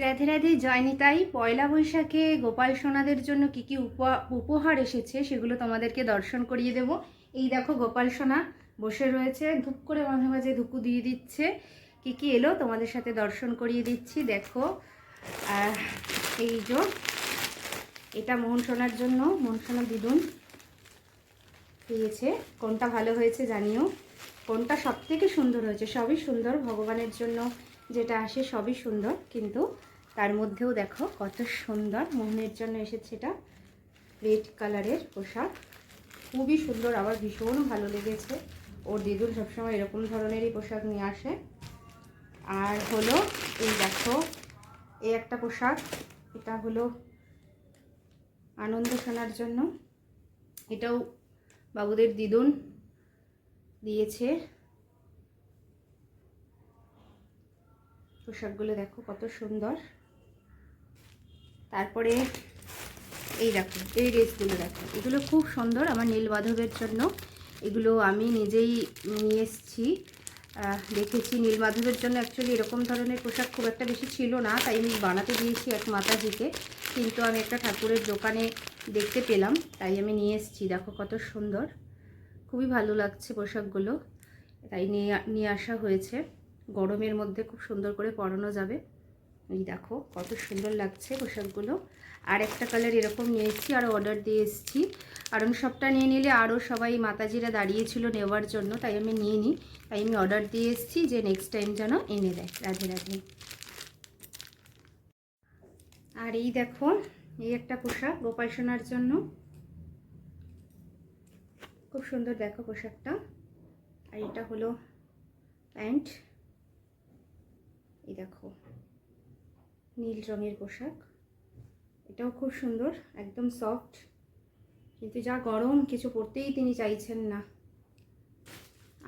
রাধে রাধে, জয় নিতাই। পয়লা বৈশাখে গোপাল সোনাদের জন্য কি কি উপহার এসেছে সেগুলো তোমাদেরকে দর্শন করিয়ে দেব। এই দেখো, গোপাল সোনা বসে রয়েছে, ধূপ করে মাঝে মাঝে ধুপু দিয়ে দিচ্ছে। কি কি এলো তোমাদের সাথে দর্শন করিয়ে দিচ্ছি, দেখো। এই যে এটা মোহন সোনার জন্য, মোহন সোনা দিদুন দিয়েছে। কোনটা ভালো হয়েছে জানিও, কোনটা সব থেকে সুন্দর হয়েছে। সবই সুন্দর, ভগবানের জন্য যেটা আসে সবই সুন্দর, কিন্তু তার মধ্যেও দেখো কত সুন্দর। মোহনের জন্য এসেছে এটা রেড কালারের পোশাক, খুবই সুন্দর, আবার ভীষণ ভালো লেগেছে। ওর দিদুন সবসময় এরকম ধরনেরই পোশাক নিয়ে আসে। আর হলো এই দেখো, এই একটা পোশাক, এটা হলো আনন্দ সোনার জন্য, এটাও বাবুদের দিদুন দিয়েছে। পোশাকগুলো দেখো কত সুন্দর। তারপরে এই দেখো, এই ড্রেসগুলো দেখো, এগুলো খুব সুন্দর আমার নীলমাধবের জন্য। এগুলো আমি নিজেই নিয়ে এসেছি, দেখেছি। নীলমাধবের জন্য অ্যাকচুয়ালি এরকম ধরনের পোশাক খুব একটা বেশি ছিল না, তাই আমি বানাতে দিয়েছি এক মাতাজিকে, কিন্তু আমি একটা ঠাকুরের দোকানে দেখতে পেলাম, তাই আমি নিয়ে এসেছি। দেখো কত সুন্দর, খুবই ভালো লাগছে পোশাকগুলো, তাই নিয়ে আসা হয়েছে। গরমের মধ্যে খুব সুন্দর করে পরানো যাবে। এই দেখো কত সুন্দর লাগছে পোশাকগুলো। আর একটা কালার এরকম নিয়ে এসেছি, আরও অর্ডার দিয়ে এসেছি, কারণ সবটা নিয়ে নিলে আরও সবাই মাতাজিরা দাঁড়িয়েছিল নেওয়ার জন্য, তাই আমি নিয়ে নিই। তাই আমি অর্ডার দিয়ে এসেছি যে নেক্সট টাইম যেন এনে দেয়। রাধে রাধে। আর এই দেখো, এই একটা পোশাক গোপাল সোনার জন্য, খুব সুন্দর দেখো পোশাকটা। আর এটা হলো প্যান্ট, এই দেখো নীল রঙের পোশাক, এটাও খুব সুন্দর, একদম সফট, কিন্তু যা গরম কিছু পরতেই তিনি চাইছেন না।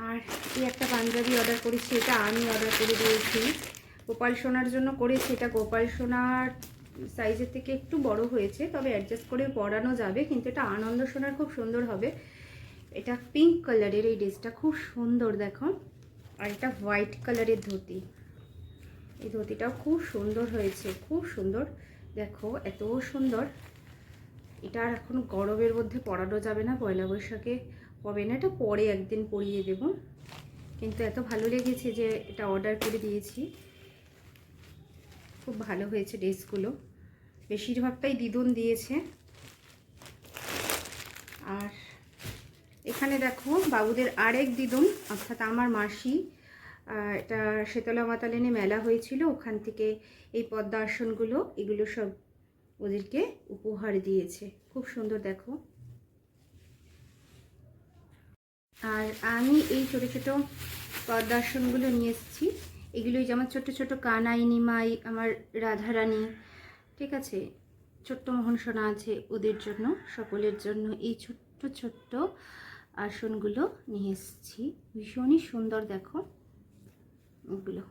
আর এই একটা পাঞ্জাবি অর্ডার করেছি, এটা আমি অর্ডার করে দিয়েছি, গোপাল সোনার জন্য করেছি। এটা গোপাল সোনার সাইজের থেকে একটু বড় হয়েছে, তবে অ্যাডজাস্ট করে পরানো যাবে, কিন্তু এটা আনন্দ সোনার খুব সুন্দর হবে। এটা পিঙ্ক কালারের, এই ড্রেসটা খুব সুন্দর দেখো। আর এটা হোয়াইট কালারের ধুতি, এই ধুতিটাও খুব সুন্দর হয়েছে, খুব সুন্দর দেখো, এত সুন্দর। এটা আর এখন গরমের মধ্যে পরানো যাবে না, পয়লা বৈশাখে হবে না, এটা পরে একদিন পরিয়ে দেব, কিন্তু এত ভালো লেগেছে যে এটা অর্ডার করে দিয়েছি। খুব ভালো হয়েছে ড্রেসগুলো, বেশিরভাগটাই দিদুন দিয়েছে। আর এখানে দেখো বাবুদের আরেক দিদুন, অর্থাৎ আমার মাসি, এটা শীতলা মাতা লেনে মেলা হয়েছিল, ওখান থেকে এই পদ্মা আসনগুলো এগুলো সব ওদেরকে উপহার দিয়েছে, খুব সুন্দর দেখো। আর আমি এই ছোট ছোট পদ্মাসনগুলো নিয়ে এসেছি, এগুলোই যেমন ছোট ছোট কানাই নিমাই, আমার রাধারানী, ঠিক আছে, ছোট্ট মোহন সোনা আছে, ওদের জন্য, সকলের জন্য এই ছোট্ট ছোট্ট আসনগুলো নিয়ে এসেছি। ভীষণই সুন্দর দেখো ওগুলো।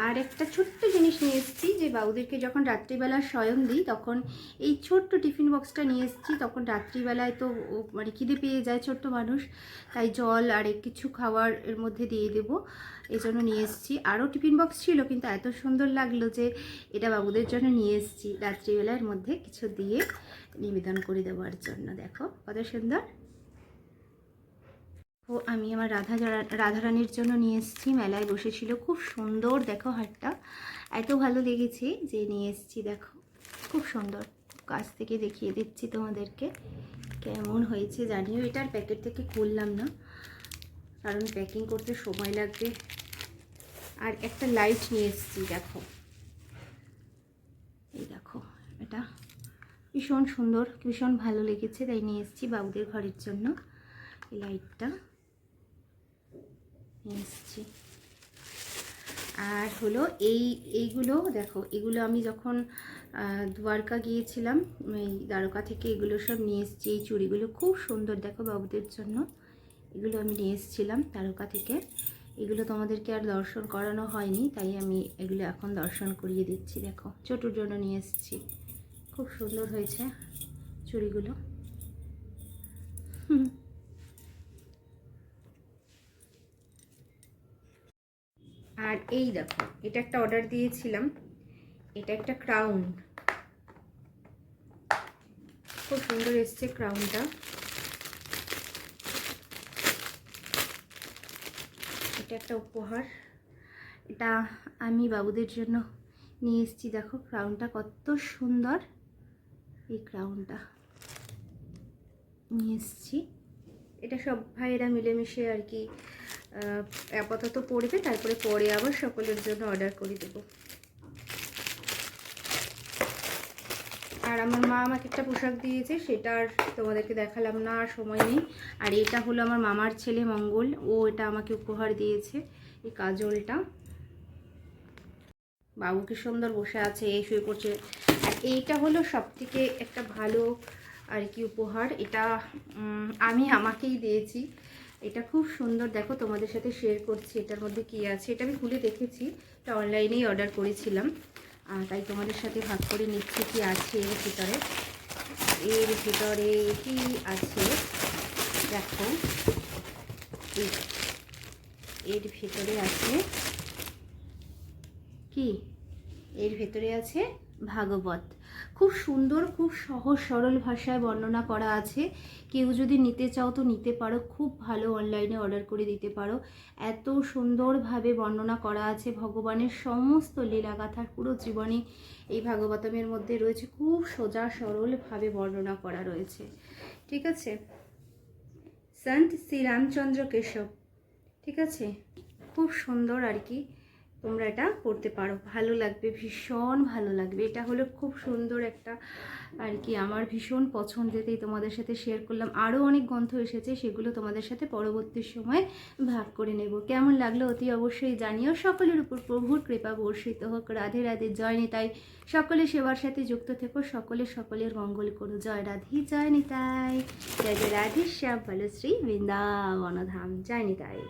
আর একটা ছোট্ট জিনিস নিয়ে এসেছি, যে বাবুদেরকে যখন রাত্রিবেলা শয়ন দিই তখন এই ছোট্ট টিফিন বক্সটা নিয়ে এসেছি। তখন রাত্রিবেলায় তো মানে খিদে পেয়ে যায় ছোট্ট মানুষ, তাই জল আর কিছু খাবার এর মধ্যে দিয়ে দেবো, এই জন্য নিয়ে এসেছি। আরও টিফিন বক্স ছিল, কিন্তু এত সুন্দর লাগলো যে এটা বাবুদের জন্য নিয়ে এসেছি, রাত্রিবেলার মধ্যে কিছু দিয়ে নিবেদন করে দেওয়ার জন্য। দেখো কত সুন্দর। ও আমি আমার রাধারানীর জন্য নিয়ে এসেছি, মেলায় বসেছিল, খুব সুন্দর দেখো হারটা, এত ভালো লেগেছে যে নিয়ে এসেছি। দেখো খুব সুন্দর, কাছ থেকে দেখিয়ে দিচ্ছি তোমাদেরকে কেমন হয়েছে জানিও। এটার প্যাকেট থেকে খুললাম না, কারণ প্যাকিং করতে সময় লাগবে। আর একটা লাইট নিয়ে এসেছি দেখো, এই দেখো, এটা ভীষণ সুন্দর, ভীষণ ভালো লেগেছে, তাই নিয়ে এসেছি বাবুদের ঘরের জন্য এই লাইটটা নিয়ে এসেছি। আর হলো এইগুলো দেখো, এগুলো আমি যখন দ্বারকা গিয়েছিলাম, এই দ্বারকা থেকে এগুলো সব নিয়ে এসেছি। এই চুড়িগুলো খুব সুন্দর দেখো বাবুদের জন্য, এগুলো আমি নিয়ে এসেছিলাম দ্বারকা থেকে। এগুলো তোমাদেরকে আর দর্শন করানো হয়নি, তাই আমি এগুলো এখন দর্শন করিয়ে দিচ্ছি। দেখো ছোটোর জন্য নিয়ে এসেছি, খুব সুন্দর হয়েছে চুড়িগুলো। আর এই দেখো, এটা একটা অর্ডার দিয়েছিলাম, এটা একটা ক্রাউন, খুব সুন্দর এসছে ক্রাউনটা। এটা একটা উপহার, এটা আমি বাবুদের জন্য নিয়ে এসেছি। দেখো ক্রাউনটা কত সুন্দর, এই ক্রাউনটা নিয়ে এসেছি। এটা সব ভাইয়েরা মিলেমিশে আর কি আপাতত পড়বে, তারপরে পরে আবার সকলের জন্য অর্ডার করে দেব। আর আমার মা আমাকে একটা পোশাক দিয়েছে, সেটা আর তোমাদেরকে দেখালাম না, আর সময় নেই। আর এটা হলো আমার মামার ছেলে মঙ্গল, ও এটা আমাকে উপহার দিয়েছে, এই কাজলটা। বাবু কি সুন্দর বসে আছে, এই শুয়ে পড়ছে। আর এইটা হলো সবথেকে একটা ভালো আর কি উপহার, এটা আমি আমাকেই দিয়েছি। এটা খুব সুন্দর, দেখো তোমাদের সাথে শেয়ার করছি এটার মধ্যে কি আছে। এটা আমি খুলে দেখেছি, এটা অনলাইনেই অর্ডার করেছিলাম, তাই তোমাদের সাথে ভাগ করে নিচ্ছি কি আছে এর ভিতরে। এর ভিতরে কি আছে দেখো, এর ভিতরে আছে কি, এর ভেতরে আছে ভাগবত। খুব সুন্দর, খুব সহজ সরল ভাষায় বর্ণনা করা আছে। কেউ যদি নিতে চাও তো নিতে পারো, খুব ভালো, অনলাইনে অর্ডার করে দিতে পারো। এত সুন্দরভাবে বর্ণনা করা আছে ভগবানের সমস্ত লীলাগাথার পুরো জীবনী এই ভাগবতমের মধ্যে রয়েছে, খুব সোজা সরলভাবে বর্ণনা করা রয়েছে। ঠিক আছে, সন্ত শ্রী রামচন্দ্র কেশব, ঠিক আছে, খুব সুন্দর আর কি। তোমরা এটা পড়তে পারো, ভালো লাগবে, ভীষণ ভালো লাগবে। এটা হলো খুব সুন্দর একটা আর কি, আমার ভীষণ পছন্দেতেই তোমাদের সাথে শেয়ার করলাম। আরও অনেক গ্রন্থ এসেছে, সেগুলো তোমাদের সাথে পরবর্তী সময় ভাগ করে নেব। কেমন লাগলো অতি অবশ্যই জানিও। সকলের উপর প্রভুর কৃপা বর্ষিত হোক। রাধে রাধে, জয় নিতাই। সকলে সেবার সাথে যুক্ত থেকো, সকলের মঙ্গল করো। জয় রাধে, জয় নিতাই। জয় জয় রাধে শ্যাম ফলশ্রী বৃন্দাবন ধাম। জয় নিতাই।